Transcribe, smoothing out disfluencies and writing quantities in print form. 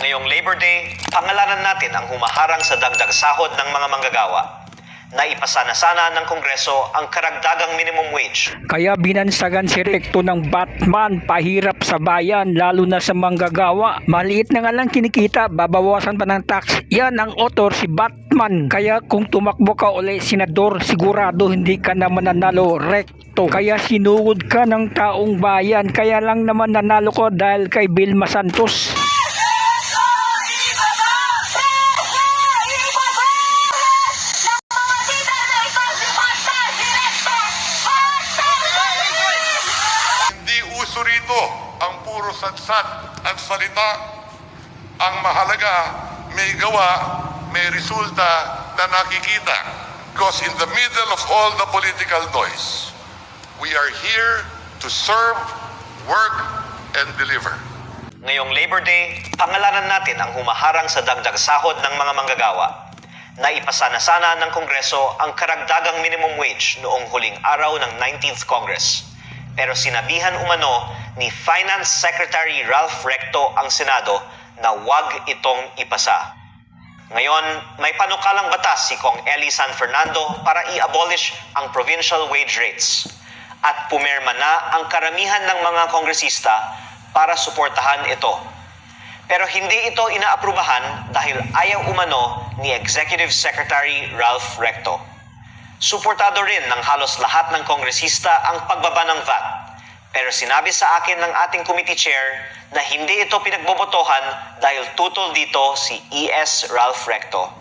Ngayong Labor Day, pangalanan natin ang humaharang sa dagdag sahod ng mga manggagawa. Naipasa na sana ng Kongreso ang karagdagang minimum wage. Kaya binansagan si Recto ng Batman, pahirap sa bayan, lalo na sa manggagawa. Maliit na nga lang kinikita, babawasan pa ng tax. Yan ang author, si Batman. Kaya kung tumakbo ka uli, senador, sigurado hindi ka na mananalo, Recto. Kaya sinugod ka ng taong bayan, kaya lang naman nanalo ko dahil kay Vilma Santos. Uso rito ang puro satsat at salita. Ang mahalaga, may gawa, may resulta na nakikita. Because in the middle of all the political noise, we are here to serve, work, and deliver. Ngayong Labor Day, pangalanan natin ang humaharang sa dagdag sahod ng mga manggagawa. Naipasa na sana ng Kongreso ang karagdagang minimum wage noong huling araw ng 19th Congress. Pero sinabihan umano ni Finance Secretary Ralph Recto ang Senado na huwag itong ipasa. Ngayon, may panukalang batas si Kong Eli San Fernando para i-abolish ang provincial wage rates. At pumirma na ang karamihan ng mga kongresista para suportahan ito. Pero hindi ito inaaprubahan dahil ayaw umano ni Executive Secretary Ralph Recto. Suportado rin ng halos lahat ng kongresista ang pagbaba ng VAT. Pero sinabi sa akin ng ating committee chair na hindi ito pinagbobotohan dahil tutol dito si E.S. Ralph Recto.